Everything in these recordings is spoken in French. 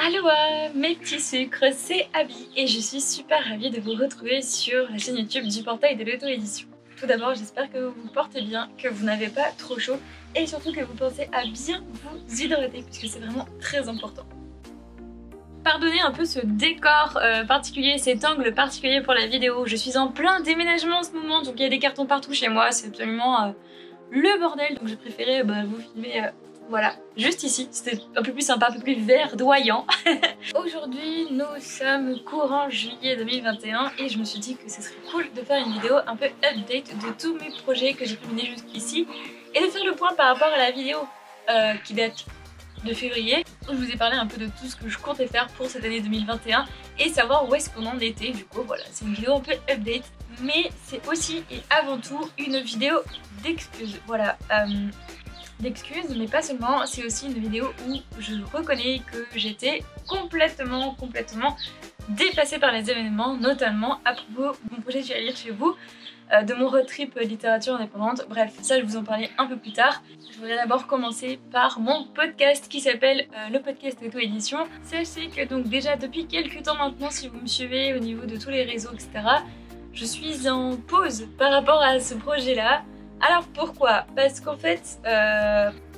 Aloha mes petits sucres, c'est Abby et je suis super ravie de vous retrouver sur la chaîne YouTube du portail de l'auto-édition. Tout d'abord, j'espère que vous vous portez bien, que vous n'avez pas trop chaud et surtout que vous pensez à bien vous hydrater puisque c'est vraiment très important. Pardonnez un peu ce décor particulier, cet angle particulier pour la vidéo. Je suis en plein déménagement en ce moment, donc il y a des cartons partout chez moi, c'est absolument le bordel. Donc j'ai préféré vous filmer voilà, juste ici, c'était un peu plus sympa, un peu plus verdoyant. Aujourd'hui, nous sommes courant juillet 2021 et je me suis dit que ce serait cool de faire une vidéo un peu update de tous mes projets que j'ai pu mener jusqu'ici et de faire le point par rapport à la vidéo qui date de février où je vous ai parlé un peu de tout ce que je comptais faire pour cette année 2021 et savoir où est-ce qu'on en était. Du coup voilà, c'est une vidéo un peu update, mais c'est aussi et avant tout une vidéo d'excuses. Voilà, d'excuses, mais pas seulement, c'est aussi une vidéo où je reconnais que j'étais complètement dépassée par les événements, notamment à propos de mon projet J'irai lire chez vous, de mon road trip littérature indépendante. Bref, ça je vais vous en parler un peu plus tard. Je voudrais d'abord commencer par mon podcast qui s'appelle le podcast auto-édition. Sachez que donc déjà depuis quelques temps maintenant, si vous me suivez au niveau de tous les réseaux, etc., je suis en pause par rapport à ce projet-là. Alors pourquoi? Parce qu'en fait,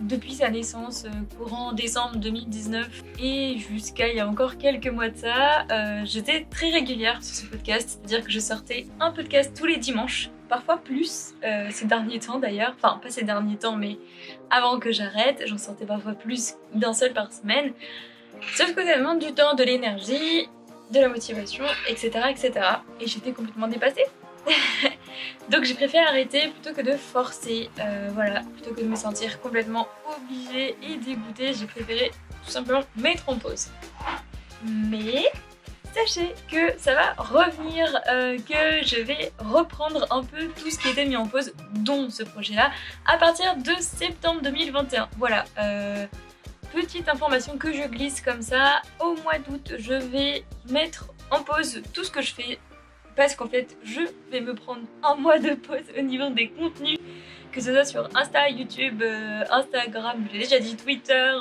depuis sa naissance, courant décembre 2019 et jusqu'à il y a encore quelques mois de ça, j'étais très régulière sur ce podcast, c'est-à-dire que je sortais un podcast tous les dimanches, parfois plus ces derniers temps d'ailleurs, enfin pas ces derniers temps mais avant que j'arrête, j'en sortais parfois plus d'un seul par semaine, sauf que ça demande du temps, de l'énergie, de la motivation, etc. etc. et j'étais complètement dépassée. Donc j'ai préféré arrêter plutôt que de forcer, voilà, plutôt que de me sentir complètement obligée et dégoûtée, j'ai préféré tout simplement mettre en pause. Mais sachez que ça va revenir, que je vais reprendre un peu tout ce qui était mis en pause, dont ce projet-là, à partir de septembre 2021. Voilà, petite information que je glisse comme ça, au mois d'août je vais mettre en pause tout ce que je fais parce qu'en fait je vais me prendre un mois de pause au niveau des contenus, que ce soit sur Insta, YouTube, Instagram, j'ai déjà dit Twitter,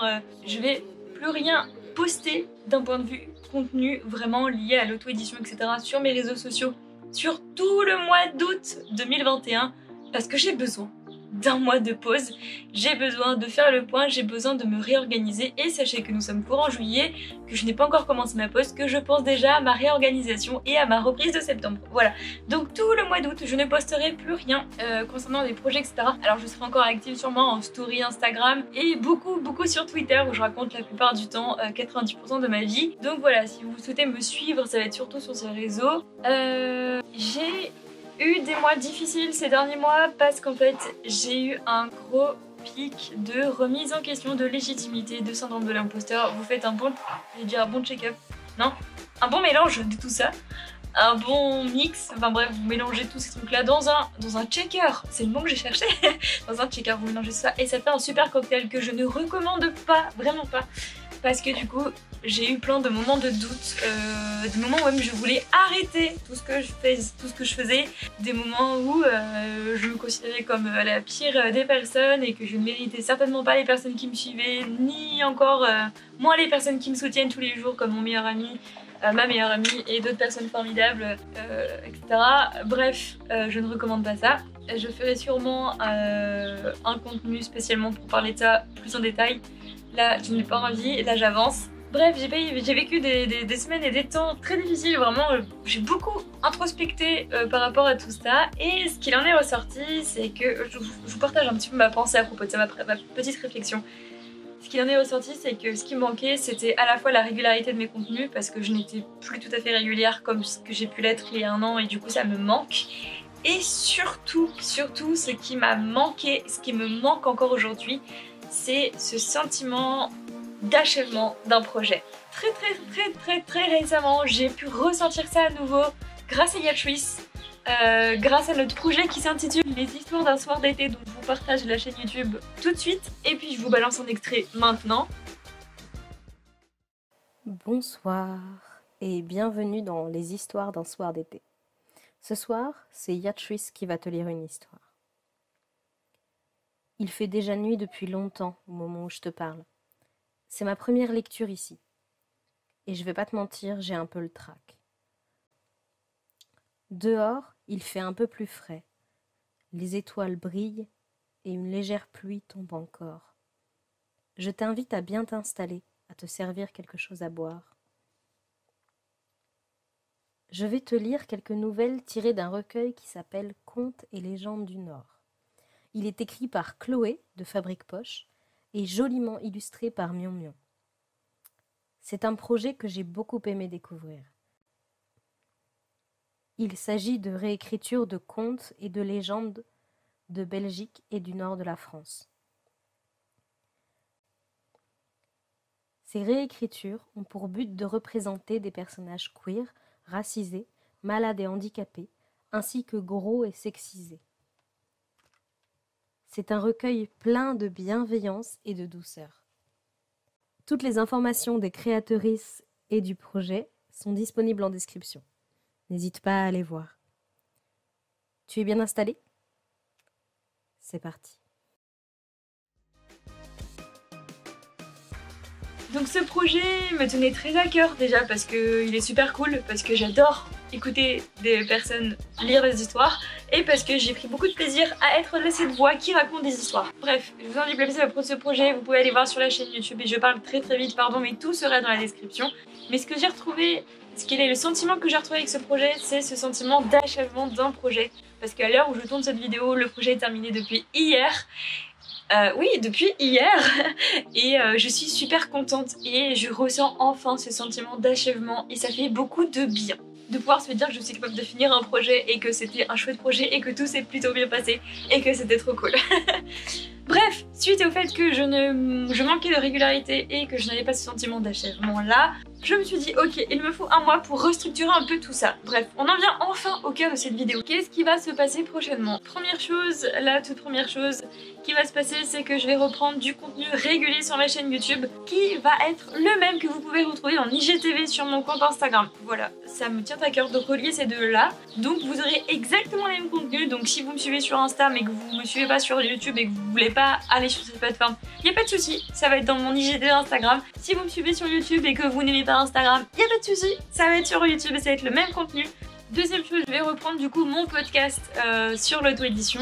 je vais plus rien poster d'un point de vue contenu vraiment lié à l'auto-édition, etc. sur mes réseaux sociaux sur tout le mois d'août 2021 parce que j'ai besoin d'un mois de pause, j'ai besoin de faire le point, j'ai besoin de me réorganiser et sachez que nous sommes courant juillet, que je n'ai pas encore commencé ma pause, que je pense déjà à ma réorganisation et à ma reprise de septembre. Voilà, donc tout le mois d'août je ne posterai plus rien concernant des projets, etc. Alors je serai encore active sûrement en story Instagram et beaucoup sur Twitter où je raconte la plupart du temps 90% de ma vie. Donc voilà, si vous souhaitez me suivre, ça va être surtout sur ces réseaux. J'ai eu des mois difficiles ces derniers mois parce qu'en fait j'ai eu un gros pic de remise en question de légitimité, de syndrome de l'imposteur. Vous faites un bon, je vais dire un bon check-up, non, un bon mélange de tout ça, un bon mix, enfin bref, vous mélangez tous ces trucs là dans un checker, c'est le mot que j'ai cherché, dans un checker vous mélangez ça et ça fait un super cocktail que je ne recommande pas, vraiment pas, parce que du coup j'ai eu plein de moments de doute, des moments où même je voulais arrêter tout ce que je faisais, des moments où je me considérais comme la pire des personnes et que je ne méritais certainement pas les personnes qui me suivaient, ni encore moins les personnes qui me soutiennent tous les jours comme mon meilleur ami, ma meilleure amie et d'autres personnes formidables, etc. Bref, je ne recommande pas ça. Je ferai sûrement un contenu spécialement pour parler de ça plus en détail. Là, je n'ai pas envie, là j'avance. Bref, j'ai vécu des semaines et des temps très difficiles, vraiment, j'ai beaucoup introspecté par rapport à tout ça. Et ce qu'il en est ressorti, c'est que, je vous partage un petit peu ma pensée à propos de ça, ma petite réflexion. Ce qu'il en est ressorti, c'est que ce qui me manquait, c'était à la fois la régularité de mes contenus, parce que je n'étais plus tout à fait régulière comme ce que j'ai pu l'être il y a un an, et du coup ça me manque. Et surtout, ce qui m'a manqué, ce qui me manque encore aujourd'hui, c'est ce sentiment d'achèvement d'un projet. Très récemment, j'ai pu ressentir ça à nouveau grâce à Yatrice, grâce à notre projet qui s'intitule Les histoires d'un soir d'été, dont je vous partage la chaîne YouTube tout de suite et puis je vous balance un extrait maintenant. Bonsoir et bienvenue dans Les histoires d'un soir d'été. Ce soir, c'est Yatrice qui va te lire une histoire. Il fait déjà nuit depuis longtemps au moment où je te parle. C'est ma première lecture ici. et je vais pas te mentir, j'ai un peu le trac. Dehors, il fait un peu plus frais. Les étoiles brillent et une légère pluie tombe encore. Je t'invite à bien t'installer, à te servir quelque chose à boire. Je vais te lire quelques nouvelles tirées d'un recueil qui s'appelle Contes et légendes du Nord. Il est écrit par Chloé de Fabrique Poche et joliment illustré par Mion Mion. C'est un projet que j'ai beaucoup aimé découvrir. Il s'agit de réécriture de contes et de légendes de Belgique et du nord de la France. Ces réécritures ont pour but de représenter des personnages queer, racisés, malades et handicapés, ainsi que gros et sexisés. C'est un recueil plein de bienveillance et de douceur. Toutes les informations des créatrices et du projet sont disponibles en description. N'hésite pas à aller voir. Tu es bien installé ? C'est parti. Donc ce projet me tenait très à cœur déjà parce qu'il est super cool, parce que j'adore écouter des personnes lire des histoires et parce que j'ai pris beaucoup de plaisir à être cette voix qui raconte des histoires. Bref, je vous en dis plus pour ce projet, vous pouvez aller voir sur la chaîne YouTube et je parle très vite, pardon, mais tout sera dans la description. Mais ce que j'ai retrouvé, le sentiment que j'ai retrouvé avec ce projet, c'est ce sentiment d'achèvement d'un projet. Parce qu'à l'heure où je tourne cette vidéo, le projet est terminé depuis hier. Oui, depuis hier et je suis super contente et je ressens enfin ce sentiment d'achèvement et ça fait beaucoup de bien de pouvoir se dire que je suis capable de finir un projet et que c'était un chouette projet et que tout s'est plutôt bien passé et que c'était trop cool. Bref, suite au fait que je manquais de régularité et que je n'avais pas ce sentiment d'achèvement là, je me suis dit ok, il me faut un mois pour restructurer un peu tout ça. Bref, on en vient enfin au cœur de cette vidéo. Qu'est-ce qui va se passer prochainement? Première chose, la toute première chose qui va se passer, c'est que je vais reprendre du contenu régulier sur ma chaîne YouTube qui va être le même que vous pouvez retrouver en IGTV sur mon compte Instagram. Voilà, ça me tient à cœur de relier ces deux là. Donc vous aurez exactement le même contenu. Donc si vous me suivez sur Insta mais que vous me suivez pas sur YouTube et que vous voulez pas aller sur cette plateforme, il n'y a pas de souci, ça va être dans mon IGTV Instagram. Si vous me suivez sur YouTube et que vous n'aimez pas Instagram, il n'y a pas de souci, ça va être sur YouTube et ça va être le même contenu. Deuxième chose, je vais reprendre du coup mon podcast sur l'auto-édition.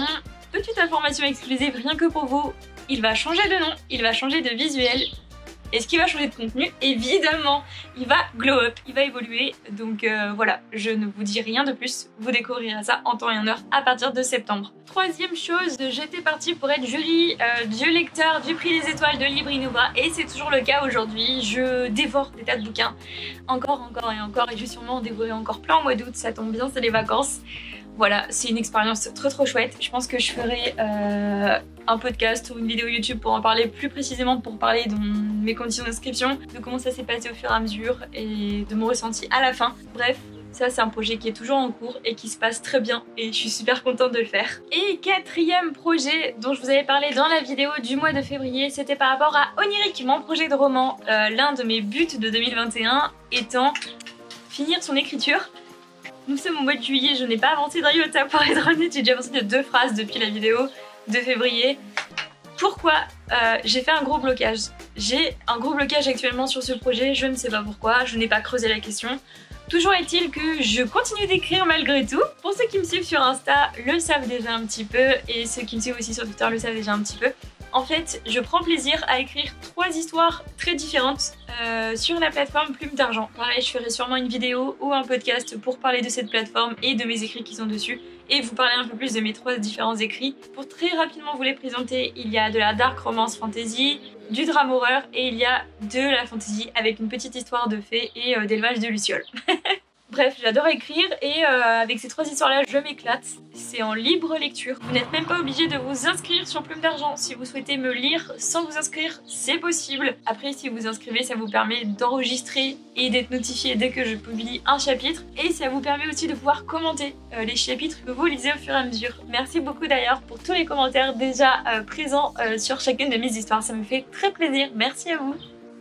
Petite information exclusive rien que pour vous, il va changer de nom, il va changer de visuel. Et ce qui va changer de contenu, évidemment, il va glow up, il va évoluer. Donc voilà, je ne vous dis rien de plus, vous découvrirez ça en temps et en heure à partir de septembre. Troisième chose, j'étais partie pour être jury du lecteur du prix des étoiles de Libre Innova et c'est toujours le cas aujourd'hui. Je dévore des tas de bouquins, encore et je vais sûrement en dévorer encore plein au mois d'août, ça tombe bien, c'est les vacances. Voilà, c'est une expérience trop chouette. Je pense que je ferai un podcast ou une vidéo YouTube pour en parler plus précisément, pour parler de mes conditions d'inscription, de comment ça s'est passé au fur et à mesure et de mon ressenti à la fin. Bref, ça c'est un projet qui est toujours en cours et qui se passe très bien et je suis super contente de le faire. Et quatrième projet dont je vous avais parlé dans la vidéo du mois de février, c'était par rapport à Oniric, mon projet de roman. L'un de mes buts de 2021 étant finir son écriture. Nous sommes au mois de juillet, je n'ai pas avancé d'un iota pour être honnête, j'ai déjà avancé de 2 phrases depuis la vidéo de février. Pourquoi j'ai fait un gros blocage? J'ai un gros blocage actuellement sur ce projet, je ne sais pas pourquoi, je n'ai pas creusé la question. Toujours est-il que je continue d'écrire malgré tout. Pour ceux qui me suivent sur Insta le savent déjà un petit peu et ceux qui me suivent aussi sur Twitter le savent déjà un petit peu. En fait, je prends plaisir à écrire 3 histoires très différentes sur la plateforme Plume d'Argent. Pareil, je ferai sûrement une vidéo ou un podcast pour parler de cette plateforme et de mes écrits qui sont dessus et vous parler un peu plus de mes 3 différents écrits. Pour très rapidement vous les présenter, il y a de la dark romance fantasy, du drame horreur et il y a de la fantasy avec une petite histoire de fées et d'élevage de lucioles. Bref, j'adore écrire et avec ces 3 histoires-là, je m'éclate. C'est en libre lecture. Vous n'êtes même pas obligé de vous inscrire sur Plume d'Argent. Si vous souhaitez me lire sans vous inscrire, c'est possible. Après, si vous vous inscrivez, ça vous permet d'enregistrer et d'être notifié dès que je publie un chapitre. Et ça vous permet aussi de pouvoir commenter les chapitres que vous lisez au fur et à mesure. Merci beaucoup d'ailleurs pour tous les commentaires déjà présents sur chacune de mes histoires. Ça me fait très plaisir. Merci à vous.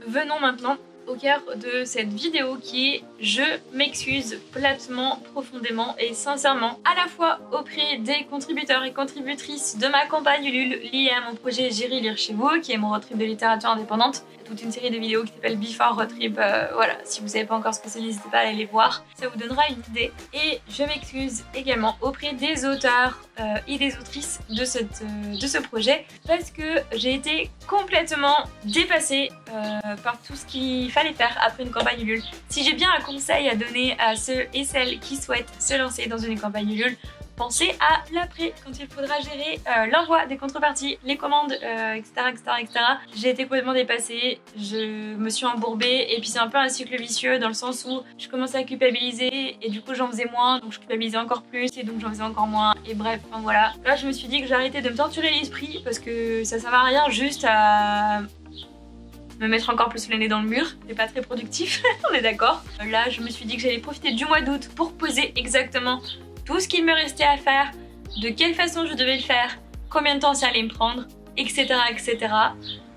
Venons maintenant au cœur de cette vidéo qui est je m'excuse platement, profondément et sincèrement à la fois auprès des contributeurs et contributrices de ma campagne Ulule liée à mon projet J'irai lire chez vous, qui est mon road trip de littérature indépendante. Il y a toute une série de vidéos qui s'appelle Before Road Trip, voilà, si vous savez pas encore ce que c'est, n'hésitez pas à aller les voir, ça vous donnera une idée. Et je m'excuse également auprès des auteurs et des autrices de ce projet parce que j'ai été complètement dépassée par tout ce qu'il fallait faire après une campagne Ulule. Si j'ai bien un conseil à donner à ceux et celles qui souhaitent se lancer dans une campagne Ulule, pensez à l'après, quand il faudra gérer l'envoi des contreparties, les commandes, etc. J'ai été complètement dépassée, je me suis embourbée et puis c'est un peu un cycle vicieux dans le sens où je commençais à culpabiliser et du coup j'en faisais moins, donc je culpabilisais encore plus et donc j'en faisais encore moins et bref, enfin voilà. Là je me suis dit que j'arrêtais de me torturer l'esprit parce que ça sert à rien juste à me mettre encore plus le nez dans le mur, c'est pas très productif, on est d'accord. Là je me suis dit que j'allais profiter du mois d'août pour poser exactement tout ce qu'il me restait à faire, de quelle façon je devais le faire, combien de temps ça allait me prendre, etc.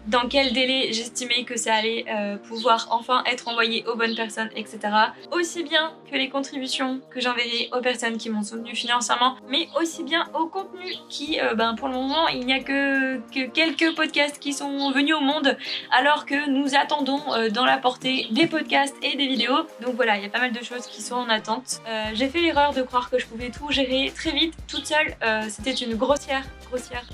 Dans quel délai j'estimais que ça allait pouvoir enfin être envoyé aux bonnes personnes, etc. Aussi bien que les contributions que j'enverrai aux personnes qui m'ont soutenu financièrement, mais aussi bien au contenu qui, pour le moment, il n'y a que quelques podcasts qui sont venus au monde, alors que nous attendons dans la portée des podcasts et des vidéos. Donc voilà, il y a pas mal de choses qui sont en attente. J'ai fait l'erreur de croire que je pouvais tout gérer très vite, toute seule. C'était une grossière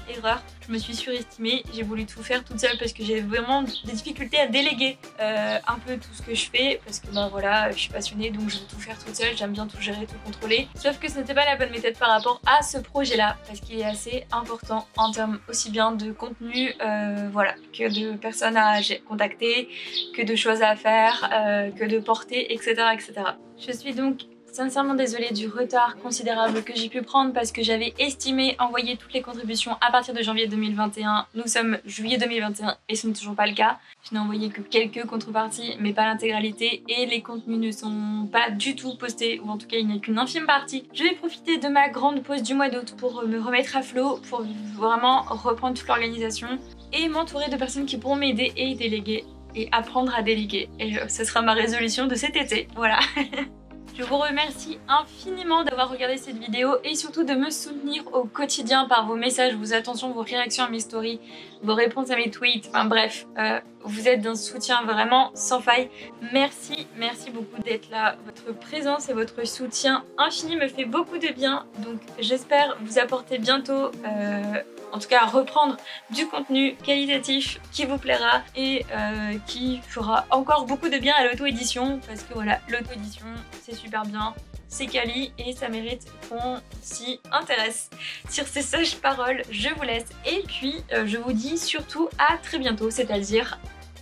erreur. Je me suis surestimée, j'ai voulu tout faire toute seule parce que j'ai vraiment des difficultés à déléguer un peu tout ce que je fais parce que voilà, je suis passionnée donc je veux tout faire toute seule, j'aime bien tout gérer, tout contrôler. Sauf que ce n'était pas la bonne méthode par rapport à ce projet-là parce qu'il est assez important en termes aussi bien de contenu, voilà, que de personnes à contacter, que de choses à faire, que de porter, etc. Je suis donc sincèrement désolée du retard considérable que j'ai pu prendre parce que j'avais estimé envoyer toutes les contributions à partir de janvier 2021. Nous sommes juillet 2021 et ce n'est toujours pas le cas. Je n'ai envoyé que quelques contreparties mais pas l'intégralité et les contenus ne sont pas du tout postés ou en tout cas il n'y a qu'une infime partie. Je vais profiter de ma grande pause du mois d'août pour me remettre à flot, pour vraiment reprendre toute l'organisation et m'entourer de personnes qui pourront m'aider et déléguer et apprendre à déléguer. Et ce sera ma résolution de cet été, voilà. Je vous remercie infiniment d'avoir regardé cette vidéo et surtout de me soutenir au quotidien par vos messages, vos attentions, vos réactions à mes stories, vos réponses à mes tweets, enfin bref, vous êtes d'un soutien vraiment sans faille. Merci beaucoup d'être là. Votre présence et votre soutien infini me fait beaucoup de bien, donc j'espère vous apporter bientôt en tout cas reprendre du contenu qualitatif qui vous plaira et qui fera encore beaucoup de bien à l'auto-édition parce que voilà, l'auto-édition c'est super bien, c'est quali et ça mérite qu'on s'y intéresse. Sur ces sages paroles, je vous laisse et puis je vous dis surtout à très bientôt, c'est-à-dire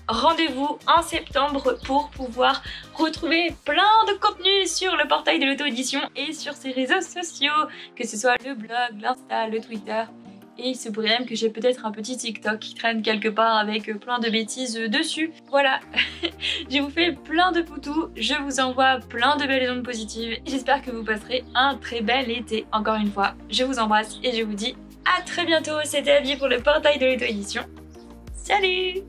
rendez-vous en septembre pour pouvoir retrouver plein de contenu sur le portail de l'auto-édition et sur ses réseaux sociaux, que ce soit le blog, l'Insta, le Twitter. Et il se pourrait même que j'ai peut-être un petit TikTok qui traîne quelque part avec plein de bêtises dessus. Voilà, je vous fais plein de poutous, je vous envoie plein de belles ondes positives. J'espère que vous passerez un très bel été. Encore une fois, je vous embrasse et je vous dis à très bientôt. C'était Abby pour le portail de l'auto-édition. Salut!